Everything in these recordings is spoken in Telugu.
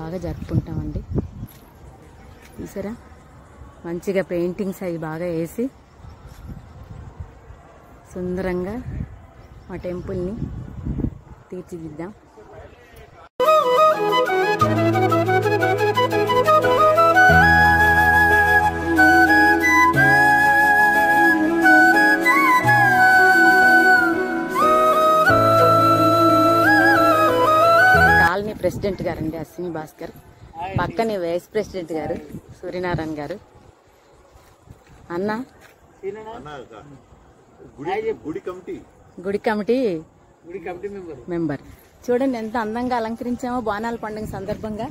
బాగా జరుపుకుంటామండి. చూసారా, మంచిగా పెయింటింగ్స్ అవి బాగా వేసి సుందరంగా మా టెంపుల్ని తీర్చిదిద్దాం. కాలనీ ప్రెసిడెంట్ గారండి అశ్విని భాస్కర్, పక్కనే వైస్ ప్రెసిడెంట్ గారు సూర్యనారాయణ గారు. అన్న గుడి కమిటీ మెంబర్. చూడండి ఎంత అందంగా అలంకరించామో బోనాల పండుగ సందర్భంగా.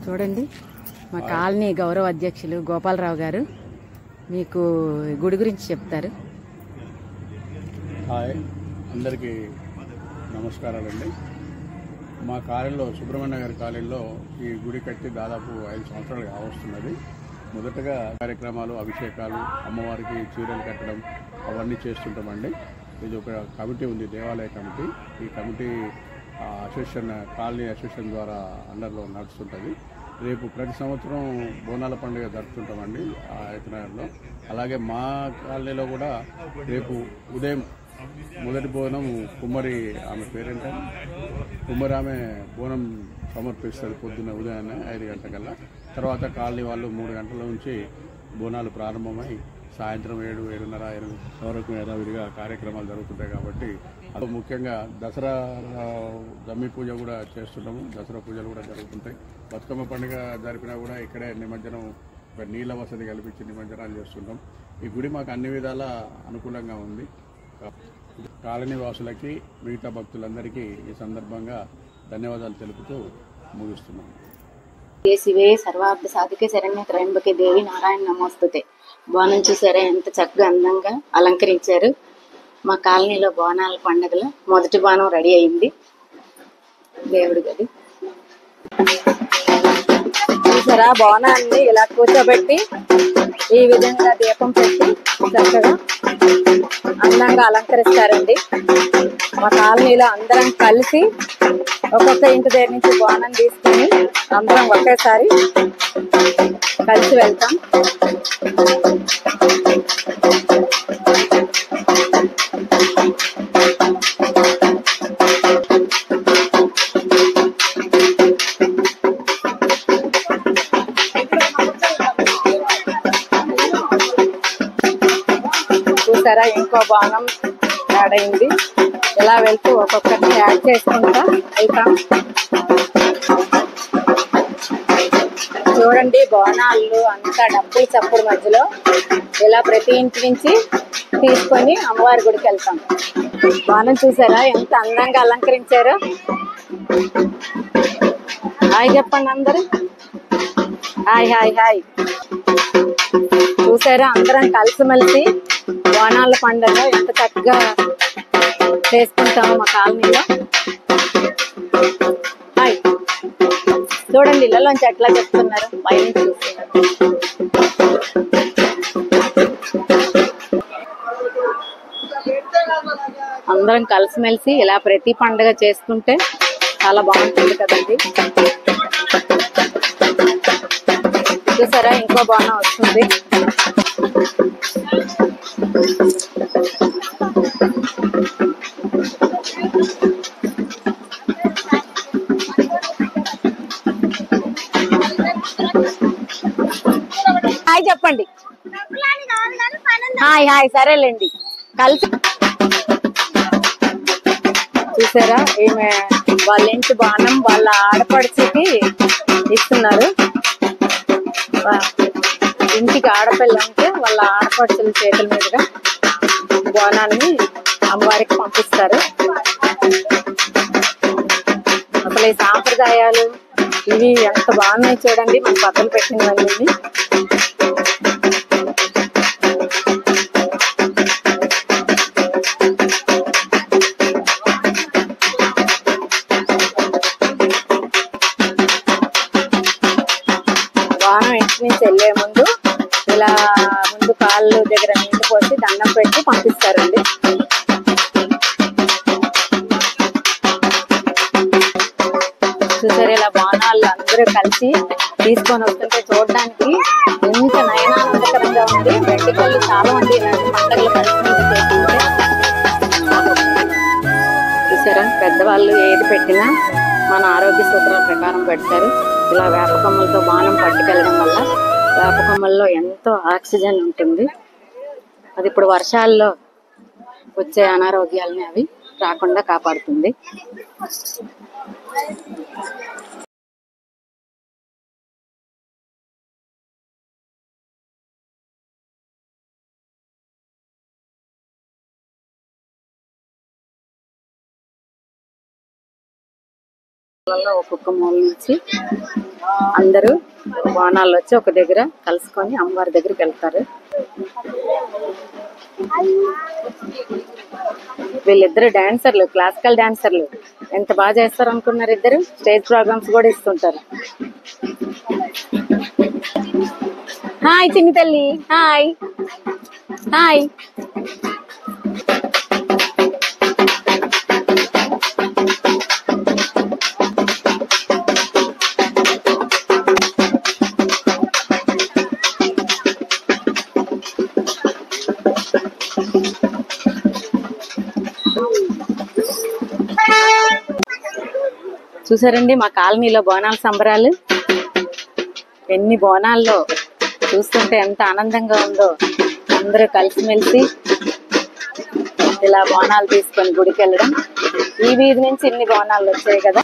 చూడండి, మా కాలనీ గౌరవ అధ్యక్షులు గోపాలరావు గారు మీకు గుడి గురించి చెప్తారు. హాయ్, అందరికీ నమస్కారాలండి. మా కాలనీలో సుబ్రహ్మణ్య గారి కాలనీలో ఈ గుడి కట్టి దాదాపు 5 సంవత్సరాలు కావస్తున్నది. మొదటగా కార్యక్రమాలు, అభిషేకాలు, అమ్మవారికి చీరలు కట్టడం అవన్నీ చేస్తుంటామండి. ఇది ఒక కమిటీ ఉంది, దేవాలయ కమిటీ. ఈ కమిటీ అసోసియేషన్, కాలనీ అసోసియేషన్ ద్వారా అండర్లో నడుస్తుంటుంది. రేపు ప్రతి సంవత్సరం బోనాల పండుగ జరుపుతుంటామండి ఆయతనగర్లో. అలాగే మా కాలనీలో కూడా రేపు ఉదయం మొదటి బోనం కుమ్మరి, ఆమె పేరేంటే కుమ్మరి, ఆమె బోనం సమర్పిస్తుంది పొద్దున్న ఉదయాన్నే 5 గంటలకల్లా. తర్వాత కాలనీ వాళ్ళు 3 గంటల నుంచి బోనాలు ప్రారంభమై సాయంత్రం 7, 7:30, 8 వరకు యథావిధిగా కార్యక్రమాలు జరుగుతుంటాయి. కాబట్టి అది ముఖ్యంగా దసరా జమ్మి పూజ కూడా చేస్తుంటాము. దసరా పూజలు కూడా జరుగుతుంటాయి. బతుకమ్మ పండుగ జరిపినా కూడా ఇక్కడే నిమజ్జనం, నీళ్ళ వసతి కల్పించి నిమజ్జనాలు చేస్తుంటాం. ఈ గుడి మాకు అన్ని విధాల అనుకూలంగా ఉంది. కాలనీ వాసులకి, మిగతా భక్తులందరికీ ఈ సందర్భంగా ధన్యవాదాలు తెలుపుతూ ముగిస్తున్నాము. శివే సర్వార్థ సాధికే శరణ్య త్రయంబకే దేవి నారాయణ నమోస్తుతే. బోనం చూసారా ఎంత చక్కగా అందంగా అలంకరించారు. మా కాలనీలో బోనాల పండుగలో మొదటి బోనం రెడీ అయింది. దేవుడి గది చూసారా, బోనాన్ని ఇలా కూర్చోబెట్టి ఈ విధంగా దీపం పెట్టి చక్కగా అందంగా అలంకరిస్తారండి. మా కాలనీలో అందరం కలిసి ఒక్కొక్క ఇంటి దగ్గర నుంచి బోనం తీసుకుని అందరం ఒకేసారి కలిసి వెళ్తాం. చూసారా, ఇంకో బోనం యాడ్ అయింది. ఇలా వెళ్తూ ఒక్కొక్కరిని యాడ్ చేసుకుంటా వెళ్తాం. చూడండి, బోనాలు అంతా డబ్బులు చప్పుడు మధ్యలో ఇలా ప్రతి ఇంటి నుంచి తీసుకొని అమ్మవారి గుడికి వెళ్తాం. బోనం చూసారా ఎంత అందంగా అలంకరించారో. హాయ్ చెప్పండి అందరూ. Hi hi hi. చూసారా, అందరం కలిసిమెలిసి బోనాల పండుగ ఎంత చక్కగా చేసుకుంటాము మా కాలనీలో. హాయ్ చూడండి, ఇళ్ళలోంచి ఎట్లా చెప్తున్నారు, పైనుంచి చూస్తున్నారు. అందరం కలిసిమెలిసి ఇలా ప్రతి పండుగ చేసుకుంటే చాలా బాగుంటుంది కదండి. చూసారా, ఇంకో బోనం వస్తుంది. హాయ్ చెప్పండి. హాయ్ హాయ్, సరేలేండి. కలిసి చూసారా, ఈమె వాళ్ళ ఇంటి బాణం వాళ్ళ ఆడపడిచికి ఇస్తున్నారు. ఇంటికి ఆడపిల్ల ఉంటే వాళ్ళ ఆడపడుచుల చేతుల మీదుగా బోనాన్ని అమ్మవారికి పంపిస్తారు. అసలు ఈ సాంప్రదాయాలు ఇవి ఎంత బాగున్నాయి చూడండి, మన బట్టలు పెట్టినవన్నీ. బాణం ఇంటి నుంచి వెళ్లే ముందు ఇలా ముందు కాళ్ళు దగ్గర నీళ్లు పోసి దండం పెట్టి పంపిస్తారండి. చూసారు, ఇలా బాణాలు అందరూ కలిసి తీసుకొని వస్తుంటే చూడడానికి ఎంత నయనానందకరంగా ఉంది. వెంటికలు చాలా మంది ఇలాంటి పండుగలు కలిసి చేస్తుంటే చూసారా, పెద్దవాళ్ళు ఏది పెట్టినా మన ఆరోగ్య సూత్రాల ప్రకారం పెడతారు. ఇలా వేపకొమ్మలతో బాణం పట్టుకెళ్ళడం వల్ల వేపకొమ్మల్లో ఎంతో ఆక్సిజన్ ఉంటుంది. అది ఇప్పుడు వర్షాల్లో వచ్చే అనారోగ్యాలని అవి రాకుండా కాపాడుతుంది. ఒక్కొక్క మూల నుంచి అందరూ బాణాలు వచ్చి ఒక దగ్గర కలుసుకొని అమ్మవారి దగ్గరికి వెళ్తారు. వీళ్ళిద్దరు డాన్సర్లు, క్లాసికల్ డాన్సర్లు. ఎంత బాగా చేస్తారు అనుకున్నారు. ఇద్దరు స్టేజ్ ప్రోగ్రామ్స్ కూడా ఇస్తుంటారు. హాయ్ చిన్ని తల్లి, హాయ్ హాయ్. చూసారండి మా కాలనీలో బోనాల సంబరాలు. ఎన్ని బోనాల్లో చూస్తుంటే ఎంత ఆనందంగా ఉందో. అందరూ కలిసిమెలిసి ఇలా బోనాలు తీసుకొని గుడికి వెళ్ళడం. ఈ వీధి నుంచి ఇన్ని బోనాలు వచ్చాయి కదా.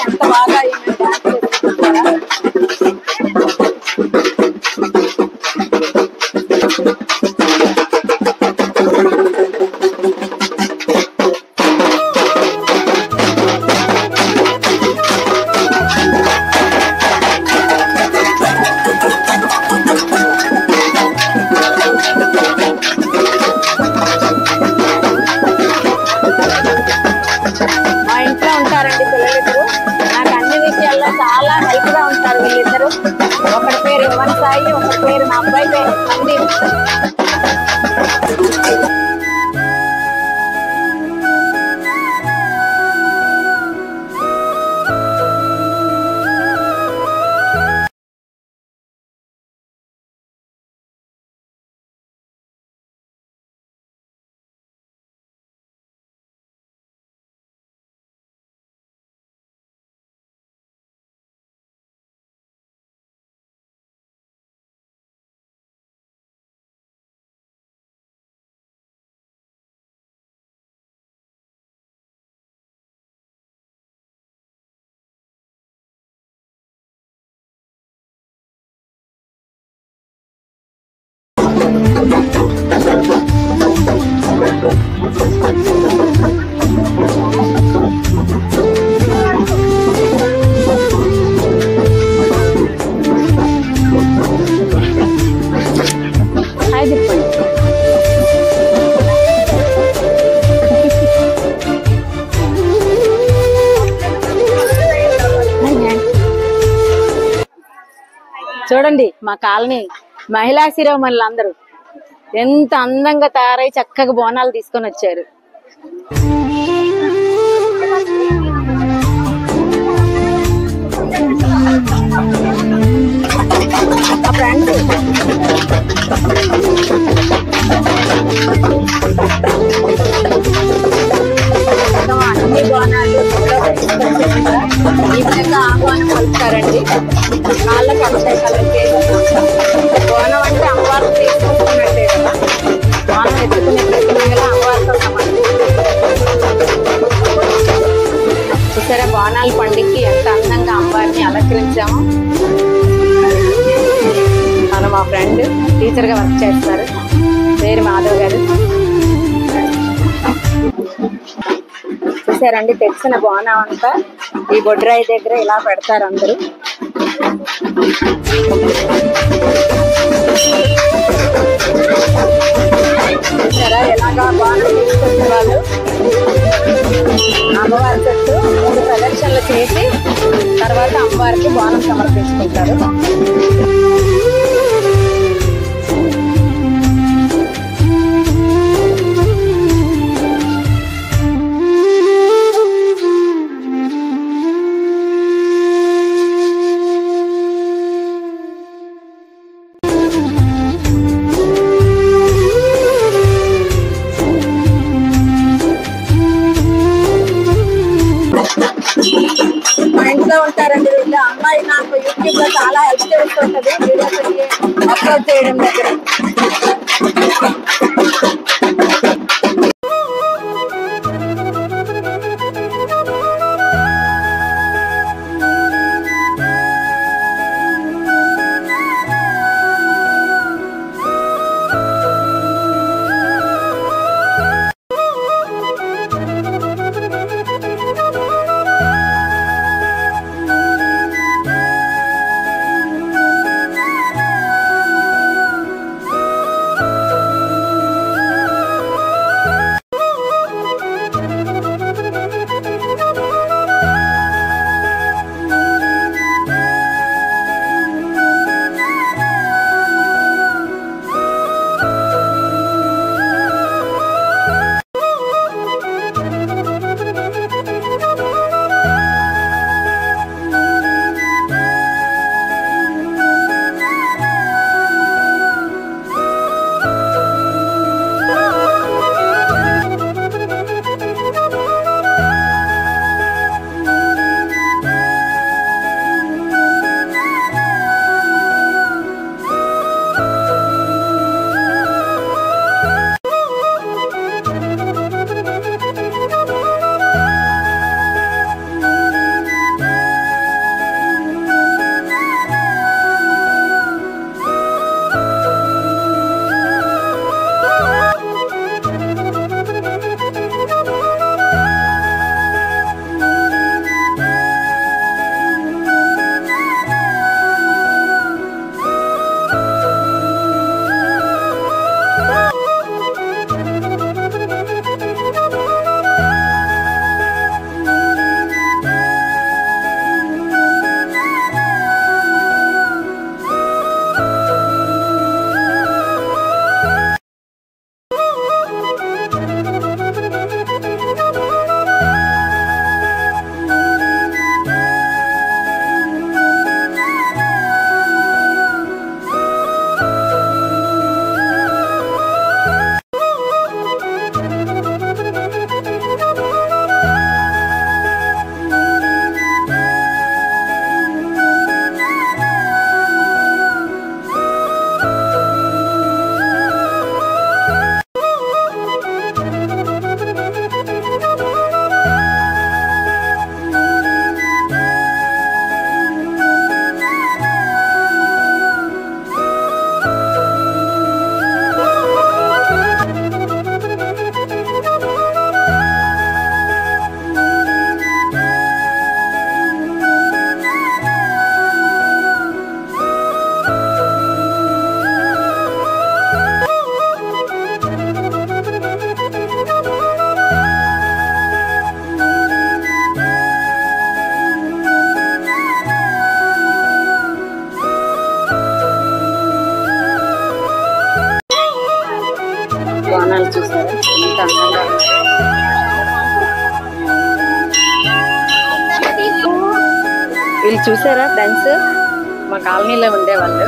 ఎంత బాగా చాలా హెల్ప్ గా ఉంటారు వీళ్ళిద్దరు. ఒకటి పేరు యువన సాయి, ఒకటి పేరు మా అబ్బాయి పేరు సందీప్. చూడండి మా కాలనీ మహిళా శిరోమణులు అందరూ ఎంత అందంగా తయారై చక్కగా బోనాలు తీసుకొని వచ్చారు. అన్ని బోనాలు ఈ విధంగా ఆహ్వానం పలుకుతారండి. కాళ్ళకు అభిషేకాలు చేసి బోనం అంటే అమ్మవారు తీసుకొస్తున్నట్టే కదా, బోనం ఎత్తుకునే ప్రతిమగా అమ్మవారితో సమానం. చూసారా బోనాల పండుగకి ఎంత అందంగా అమ్మవారిని అలంకరించాము. తను మా ఫ్రెండ్, టీచర్ గా వర్క్ చేస్తారు, పేరు మాధవ్ గారు. చూసారండి తెచ్చిన బోనం అంతా ఈ బొడ్రాయి దగ్గర ఇలా పెడతారు అందరూ. చూసారా ఎలాగా బోనం తీసుకొచ్చే వాళ్ళు అమ్మవారి చుట్టూ 3 ప్రదక్షిణలు చేసి తర్వాత అమ్మవారికి బోనం సమర్పించుకుంటారు. మా ఇంట్లో ఉంటారండి వీళ్ళు. అమ్మాయి నాకు యూట్యూబ్ లో చాలా హెల్ప్ చేస్తుంటది వీడియోస్ అప్లోడ్ చేయడం దగ్గర. బోనాలు చూసారా ఎంత అందంగా వీళ్ళు చూసారా ఫ్రెండ్స్ మా కాలనీలో ఉండేవాళ్ళు.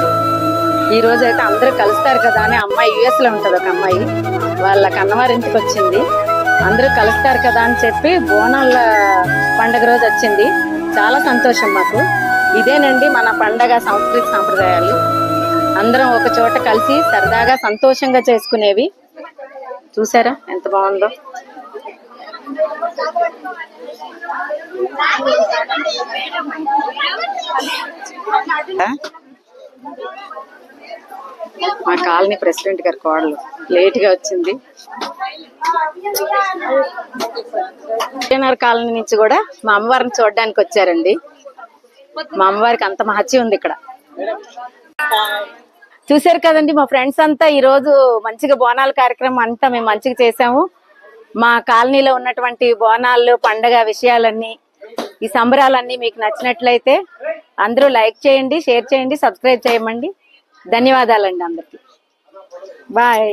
ఈ రోజు అయితే అందరూ కలుస్తారు కదా అని అమ్మాయి యుఎస్ లో ఉంటది, ఒక అమ్మాయి వాళ్ళ కన్నవారింటికి వచ్చింది. అందరూ కలుస్తారు కదా అని చెప్పి బోనాల పండగ రోజు వచ్చింది. చాలా సంతోషం మాకు. ఇదేనండి మన పండగ సంస్కృతి సాంప్రదాయాలు. అందరం ఒక చోట కలిసి సరదాగా సంతోషంగా చేసుకునేవి. చూసారా ఎంత బాగుందో. మా కాలనీ ప్రెసిడెంట్ గారి కోడలు లేట్ గా వచ్చింది. విజయనగర్ కాలనీ నుంచి కూడా మా అమ్మవారిని చూడడానికి వచ్చారండి. మా అమ్మవారికి అంత మహత్యం ఉంది ఇక్కడ. చూసారు కదండి, మా ఫ్రెండ్స్ అంతా ఈ రోజు మంచిగా బోనాల కార్యక్రమం అంతా మేము మంచిగా చేసాము. మా కాలనీలో ఉన్నటువంటి బోనాలు పండగ విషయాలన్నీ, ఈ సంబరాలన్నీ మీకు నచ్చినట్లయితే అందరూ లైక్ చేయండి, షేర్ చేయండి, సబ్స్క్రైబ్ చేయమండి. ధన్యవాదాలండి అందరికి. బాయ్.